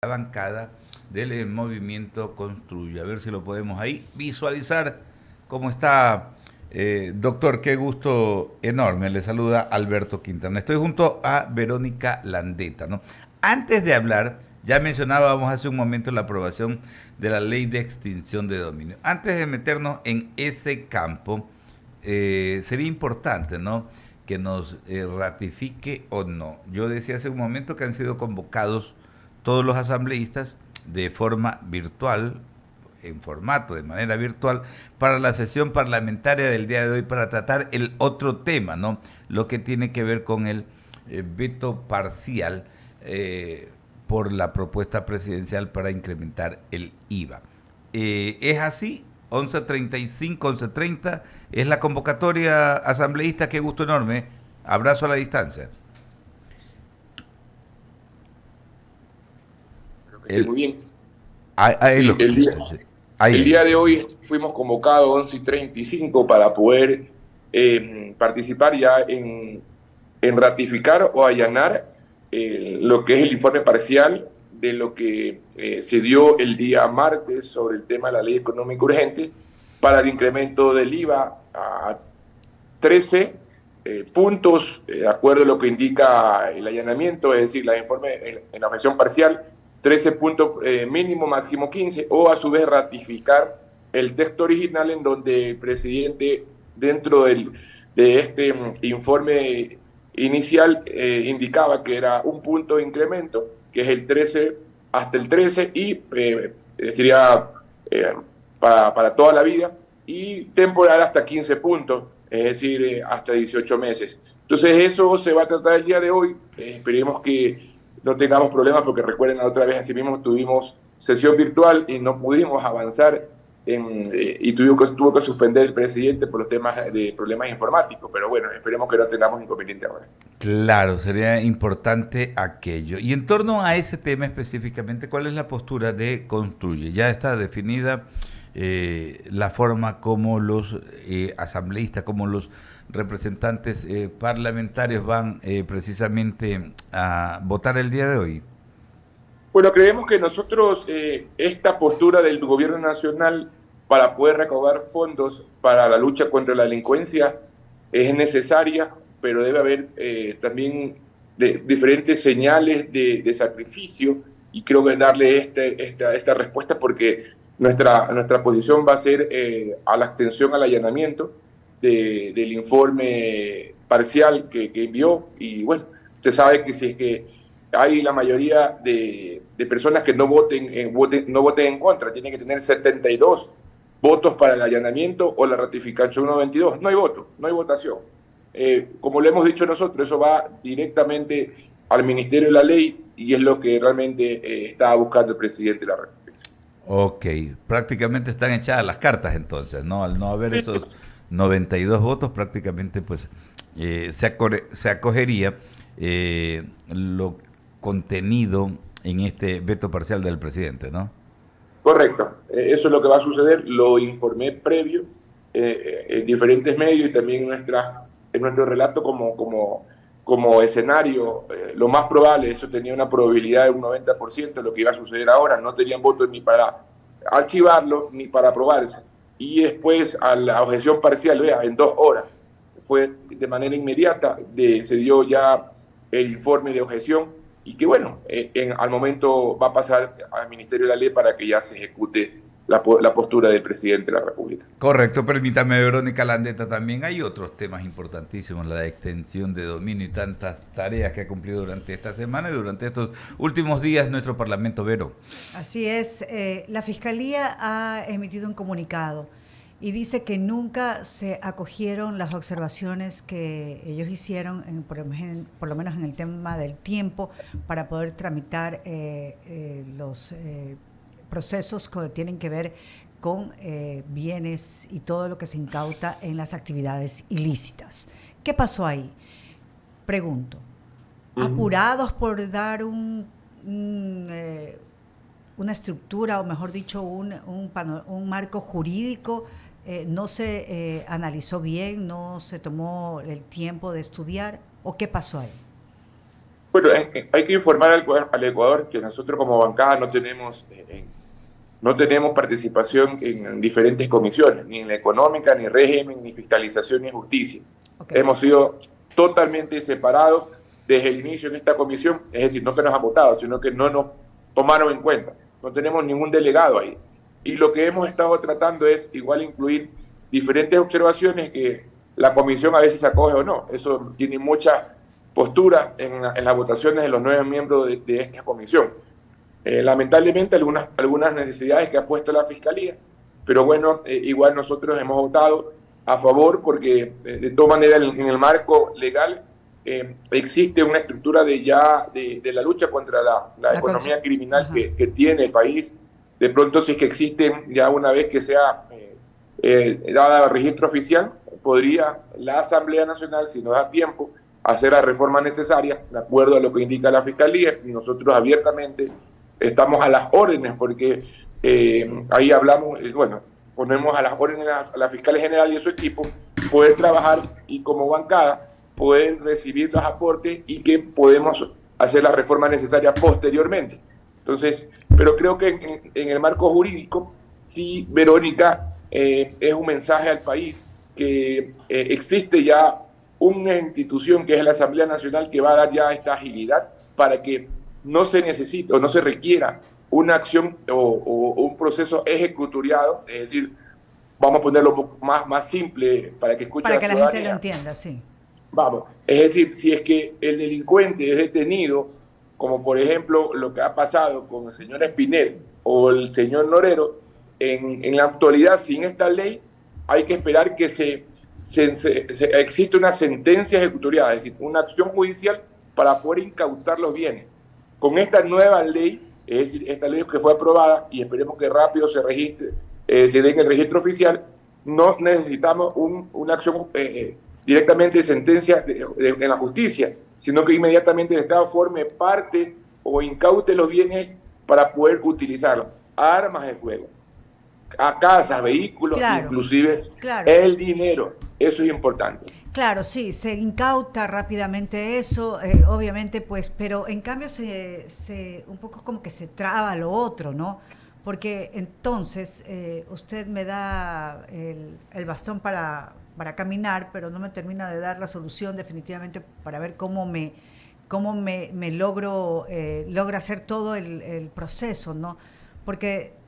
la bancada del Movimiento Construye. A ver si lo podemos ahí visualizar cómo está. Doctor, qué gusto enorme. Le saluda Alberto Quintana. Estoy junto a Verónica Landeta, ¿no? Antes de hablar, ya mencionábamos hace un momento la aprobación de la ley de extinción de dominio. Antes de meternos en ese campo, sería importante, ¿no?, que nos ratifique o no. Yo decía hace un momento que han sido convocados todos los asambleístas de forma virtual, en formato, de manera virtual, para la sesión parlamentaria del día de hoy para tratar el otro tema, ¿no? Lo que tiene que ver con el veto parcial por la propuesta presidencial para incrementar el IVA. ¿Es así? 11:35, 11:30, es la convocatoria asambleísta. Qué gusto enorme. Abrazo a la distancia. Espero que esté El, muy bien. ahí lo Sí, escucho, sí. el Ahí. día de hoy fuimos convocados 11:35 para poder participar ya en ratificar o allanar lo que es el informe parcial de lo que se dio el día martes sobre el tema de la ley económica urgente para el incremento del IVA a 13 puntos, de acuerdo a lo que indica el allanamiento, es decir, la informe en la objeción parcial, 13 puntos mínimo, máximo 15, o a su vez ratificar el texto original en donde el presidente, dentro de este informe inicial, indicaba que era un punto de incremento, que es el 13 hasta el 13, y sería eh, para toda la vida, y temporal hasta 15 puntos, es decir, hasta 18 meses. Entonces eso se va a tratar el día de hoy. Esperemos que no tengamos problemas porque recuerden, la otra vez así mismo tuvimos sesión virtual y no pudimos avanzar y tuvo que suspender el presidente por los temas de problemas informáticos. Pero bueno, esperemos que no tengamos inconveniente ahora. Claro, sería importante aquello. Y en torno a ese tema específicamente, ¿cuál es la postura de Construye? Ya está definida la forma como los asambleístas, como los representantes parlamentarios van precisamente a votar el día de hoy. Bueno, creemos que nosotros esta postura del gobierno nacional para poder recaudar fondos para la lucha contra la delincuencia es necesaria, pero debe haber también diferentes señales de sacrificio y creo que darle esta respuesta porque nuestra posición va a ser a la extensión al allanamiento del informe parcial que envió y bueno, usted sabe que si es que hay la mayoría de personas que no voten en contra. Tienen que tener 72 votos para el allanamiento o la ratificación 92. No hay voto, no hay votación. Como lo hemos dicho nosotros, eso va directamente al Ministerio de la Ley y es lo que realmente está buscando el presidente de la República. Ok, prácticamente están echadas las cartas entonces, ¿no? Al no haber esos 92 votos, prácticamente pues se acogería lo contenido en este veto parcial del presidente, ¿no? Correcto, eso es lo que va a suceder. Lo informé previo en diferentes medios y también en nuestro relato como escenario. Lo más probable, eso tenía una probabilidad de un 90% de lo que iba a suceder ahora. No tenían votos ni para archivarlo ni para aprobarse. Y después a la objeción parcial, vea, en 2 horas, fue de manera inmediata, se dio ya el informe de objeción y que bueno, al momento va a pasar al Ministerio de la Ley para que ya se ejecute la postura del presidente de la República. Correcto, permítame, Verónica Landeta, también hay otros temas importantísimos, la extensión de dominio y tantas tareas que ha cumplido durante esta semana y durante estos últimos días nuestro Parlamento, Vero. Así es, la Fiscalía ha emitido un comunicado y dice que nunca se acogieron las observaciones que ellos hicieron, por lo menos en el tema del tiempo, para poder tramitar los procesos que tienen que ver con bienes y todo lo que se incauta en las actividades ilícitas. ¿Qué pasó ahí? Pregunto, apurados por dar una estructura, o mejor dicho, un marco jurídico, no se analizó bien, no se tomó el tiempo de estudiar, o qué pasó ahí? Bueno, hay que informar al Ecuador que nosotros como bancada no tenemos participación en diferentes comisiones, ni en la económica, ni régimen, ni fiscalización, ni justicia. Okay. Hemos sido totalmente separados desde el inicio en esta comisión, es decir, no que nos han votado, sino que no nos tomaron en cuenta. No tenemos ningún delegado ahí. Y lo que hemos estado tratando es igual incluir diferentes observaciones que la comisión a veces acoge o no. Eso tiene mucha postura en las votaciones de los 9 miembros de esta comisión. Lamentablemente algunas necesidades que ha puesto la Fiscalía, pero bueno, igual nosotros hemos votado a favor porque de todas maneras en el marco legal existe una estructura de la lucha contra la economía criminal que tiene el país. De pronto, si es que existen, ya una vez que sea dada el registro oficial, podría la Asamblea Nacional, si nos da tiempo, hacer las reformas necesarias, de acuerdo a lo que indica la Fiscalía, y nosotros abiertamente estamos a las órdenes, porque ahí hablamos, bueno, ponemos a las órdenes a la Fiscal General y a su equipo, poder trabajar y como bancada, poder recibir los aportes y que podemos hacer las reformas necesarias posteriormente. Entonces, pero creo que en el marco jurídico, sí, Verónica, es un mensaje al país que existe ya una institución que es la Asamblea Nacional que va a dar ya esta agilidad para que no se necesite o no se requiera una acción o un proceso ejecutoriado, es decir, vamos a ponerlo más simple para que escuche para la que la gente lo entienda, sí. Vamos, es decir, si es que el delincuente es detenido, como por ejemplo lo que ha pasado con el señor Espinel o el señor Norero, en la actualidad, sin esta ley, hay que esperar que existe una sentencia ejecutoriada, es decir, una acción judicial para poder incautar los bienes. Con esta nueva ley, es decir, esta ley que fue aprobada y esperemos que rápido se registre, se dé en el registro oficial, no necesitamos una acción directamente de sentencia en la justicia, sino que inmediatamente el Estado forme parte o incaute los bienes para poder utilizarlos. Armas de fuego, a casas, vehículos, claro, inclusive claro, el dinero. Eso es importante. Claro, sí, se incauta rápidamente eso, obviamente, pues, pero en cambio un poco como que se traba lo otro, ¿no? Porque entonces usted me da el bastón para caminar, pero no me termina de dar la solución definitivamente para ver cómo me logra hacer todo el proceso, ¿no? Porque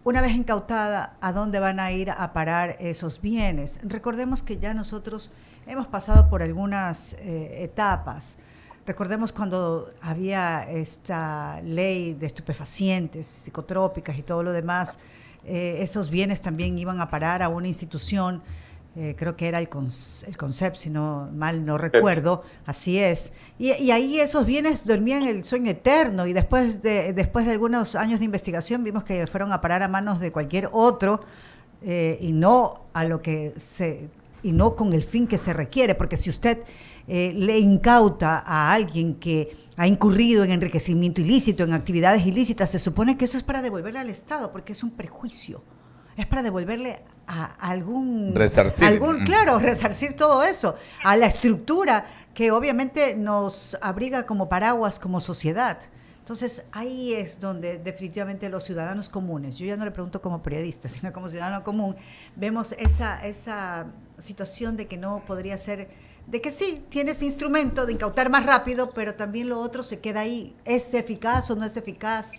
una vez incautada, ¿a dónde van a ir a parar esos bienes? Recordemos que ya nosotros hemos pasado por algunas etapas. Recordemos cuando había esta ley de estupefacientes, psicotrópicas y todo lo demás, esos bienes también iban a parar a una institución, creo que era el CONCEP, si no mal no recuerdo, así es. Y ahí esos bienes dormían el sueño eterno y después de algunos años de investigación vimos que fueron a parar a manos de cualquier otro y no con el fin que se requiere, porque si usted le incauta a alguien que ha incurrido en enriquecimiento ilícito, en actividades ilícitas, se supone que eso es para devolverle al Estado, porque es un prejuicio. Es para devolverle a algún... Resarcir. Claro, resarcir todo eso, a la estructura que obviamente nos abriga como paraguas, como sociedad. Entonces, ahí es donde definitivamente los ciudadanos comunes, yo ya no le pregunto como periodista, sino como ciudadano común, vemos esa situación de que no podría ser, de que sí, tiene ese instrumento de incautar más rápido, pero también lo otro se queda ahí. ¿Es eficaz o no es eficaz?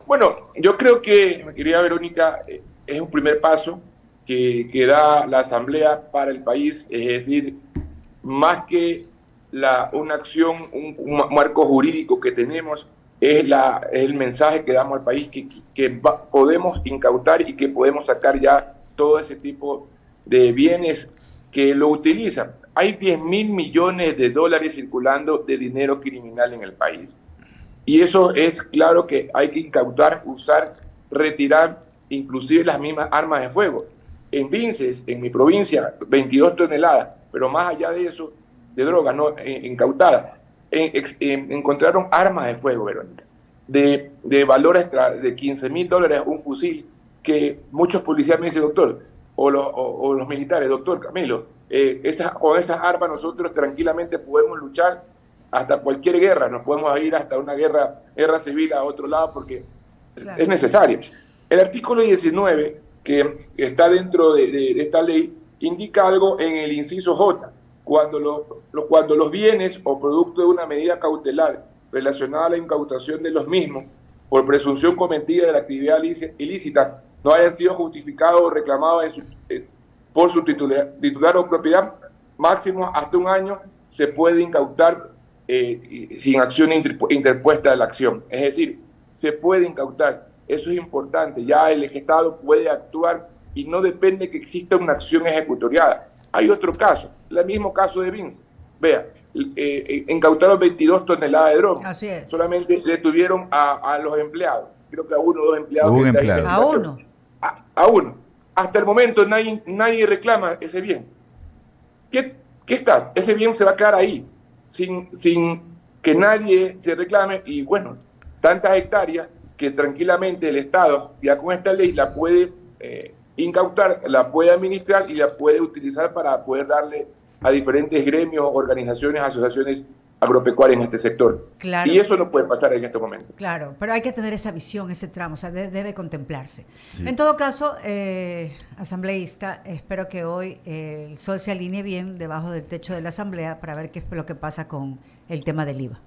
Bueno, yo creo que, mi querida Verónica, es un primer paso que da la Asamblea para el país, es decir, más que una acción, un marco jurídico que tenemos, es el mensaje que damos al país que podemos incautar y que podemos sacar ya todo ese tipo de bienes que lo utilizan. Hay 10.000 millones de dólares circulando de dinero criminal en el país. Y eso es claro que hay que incautar, usar, retirar, inclusive las mismas armas de fuego. En Vinces, en mi provincia, 22 toneladas, pero más allá de eso, de drogas no incautadas, encontraron armas de fuego, Verónica, de valor extra de $15.000, un fusil, que muchos policías me dicen, doctor, o los militares, doctor Camilo, con esas armas nosotros tranquilamente podemos luchar hasta cualquier guerra, nos podemos ir hasta una guerra civil a otro lado porque claro, es necesario. El artículo 19, que está dentro de esta ley, indica algo en el inciso J, cuando los bienes o producto de una medida cautelar relacionada a la incautación de los mismos por presunción cometida de la actividad ilícita no hayan sido justificados o reclamados por su titular o propiedad, máximo hasta un año se puede incautar sin acción interpuesta de la acción. Es decir, se puede incautar. Eso es importante. Ya el Estado puede actuar y no depende que exista una acción ejecutoriada. Hay otro caso, el mismo caso de Vince. Vea, incautaron 22 toneladas de droga. Así es. Solamente detuvieron a los empleados. Creo que a uno o dos empleados. A uno. A uno. Hasta el momento nadie reclama ese bien. ¿Qué está? Ese bien se va a quedar ahí, sin que nadie se reclame. Y bueno, tantas hectáreas que tranquilamente el Estado, ya con esta ley, la puede incautar, la puede administrar y la puede utilizar para poder darle a diferentes gremios, organizaciones, asociaciones agropecuarias en este sector. Claro. Y eso no puede pasar en este momento. Claro, pero hay que tener esa visión, ese tramo, o sea, debe contemplarse. Sí. En todo caso, asambleísta, espero que hoy el sol se alinee bien debajo del techo de la asamblea para ver qué es lo que pasa con el tema del IVA.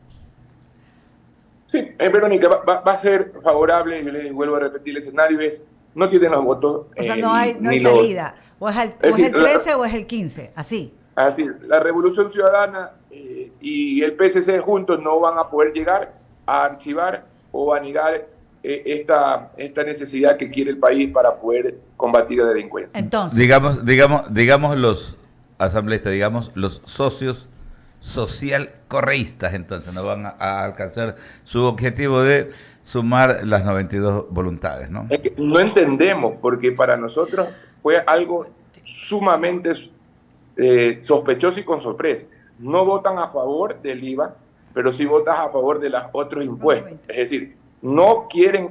Sí, Verónica, va a ser favorable, yo les vuelvo a repetir, el escenario es, no tienen los votos. O sea, no hay salida, o es el 13 o es el 15, así. Así, la Revolución Ciudadana y el PSC juntos no van a poder llegar a archivar o a negar esta necesidad que quiere el país para poder combatir la delincuencia. Entonces, digamos los asambleístas, digamos los socios social correístas, entonces no van a alcanzar su objetivo de sumar las 92 voluntades, ¿no? Es que no entendemos, porque para nosotros fue algo sumamente sospechoso y con sorpresa. No votan a favor del IVA, pero sí votan a favor de los otros impuestos. Es decir, no quieren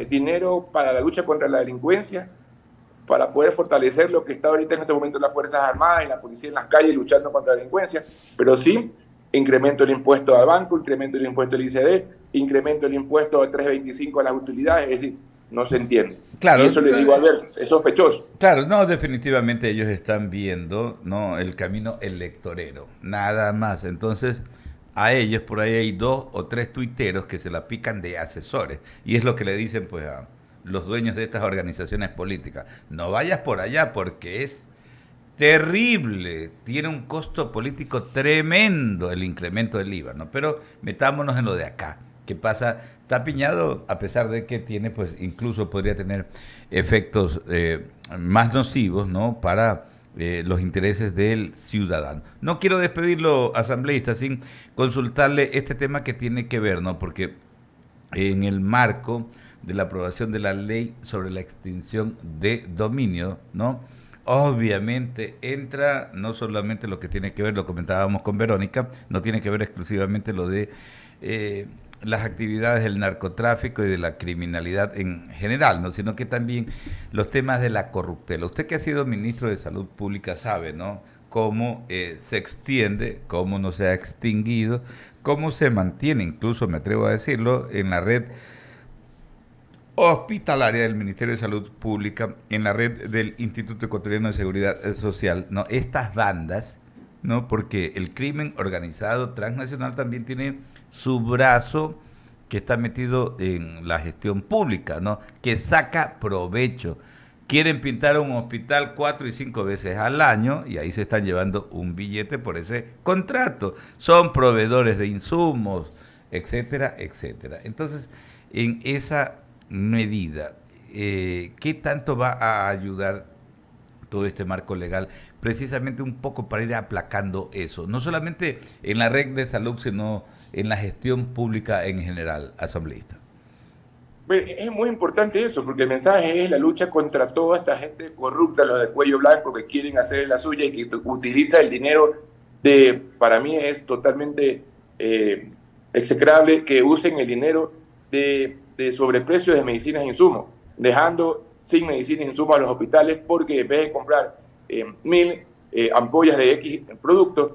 dinero para la lucha contra la delincuencia, para poder fortalecer lo que está ahorita en este momento las Fuerzas Armadas y la policía en las calles luchando contra la delincuencia, pero sí incremento el impuesto al banco, incremento el impuesto al ICD, incremento el impuesto al 325 a las utilidades, es decir, no se entiende. Claro, y eso le digo a Alberto, es sospechoso. Claro, no, definitivamente ellos están viendo, ¿no?, el camino electorero, nada más. Entonces, a ellos por ahí hay 2 o 3 tuiteros que se la pican de asesores, y es lo que le dicen pues a los dueños de estas organizaciones políticas: no vayas por allá porque es terrible, tiene un costo político tremendo el incremento del IVA, ¿no? Pero metámonos en lo de acá. ¿Qué pasa? Está piñado, a pesar de que tiene, pues incluso podría tener efectos más nocivos, ¿no?, para los intereses del ciudadano. No quiero despedirlo, asambleísta, sin consultarle este tema que tiene que ver, ¿no?, porque en el marco de la aprobación de la ley sobre la extinción de dominio, ¿no?, obviamente entra no solamente lo que tiene que ver, lo comentábamos con Verónica, no tiene que ver exclusivamente lo de las actividades del narcotráfico y de la criminalidad en general, ¿no?, sino que también los temas de la corruptela. Usted, que ha sido ministro de Salud Pública, sabe, ¿no?, cómo se extiende, cómo no se ha extinguido, cómo se mantiene, incluso me atrevo a decirlo, en la red hospitalaria del Ministerio de Salud Pública, en la red del Instituto Ecuatoriano de Seguridad Social, ¿no?, estas bandas, ¿no?, porque el crimen organizado transnacional también tiene su brazo que está metido en la gestión pública, ¿no?, que saca provecho. Quieren pintar un hospital 4 y 5 veces al año y ahí se están llevando un billete por ese contrato. Son proveedores de insumos, etcétera, etcétera. Entonces, en esa medida, ¿qué tanto va a ayudar todo este marco legal precisamente un poco para ir aplacando eso? No solamente en la red de salud, sino en la gestión pública en general, asambleísta. Es muy importante eso, porque el mensaje es la lucha contra toda esta gente corrupta, los de cuello blanco que quieren hacer la suya y que utiliza el dinero para mí es totalmente execrable que usen el dinero de sobreprecio de medicinas e insumos, dejando sin medicinas e insumos a los hospitales, porque en vez de comprar 1000 ampollas de X productos,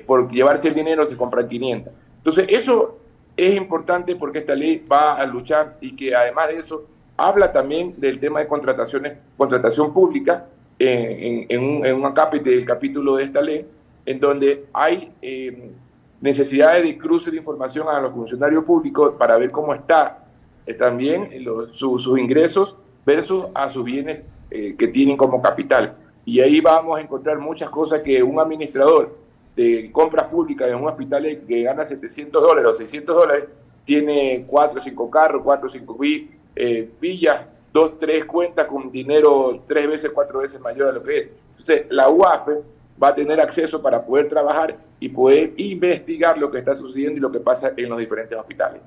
por llevarse el dinero se compran 500. Entonces, eso es importante porque esta ley va a luchar y que además de eso habla también del tema de contratación pública en un acápite del capítulo de esta ley, en donde hay necesidades de cruce de información a los funcionarios públicos para ver cómo está también sus ingresos versus a sus bienes que tienen como capital. Y ahí vamos a encontrar muchas cosas que un administrador de compras públicas en un hospital que gana $700 o $600 tiene 4 o 5 carros, 4 o 5 villas, 2, 3 cuentas con dinero 3 veces, 4 veces mayor a lo que es. Entonces, la UAFE va a tener acceso para poder trabajar y poder investigar lo que está sucediendo y lo que pasa en los diferentes hospitales.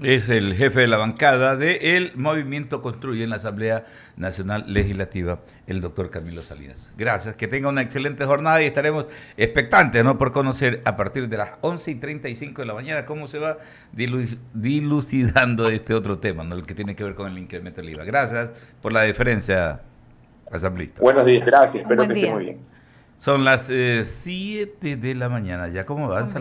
Es el jefe de la bancada del Movimiento Construye en la Asamblea Nacional Legislativa, el doctor Camilo Salinas. Gracias, que tenga una excelente jornada y estaremos expectantes, ¿no?, por conocer a partir de las 11:35 de la mañana cómo se va dilucidando este otro tema, ¿no?, el que tiene que ver con el incremento del IVA. Gracias por la deferencia, asambleísta. Buenos días, gracias, espero que esté muy bien. Son las 7 de la mañana, ya cómo avanza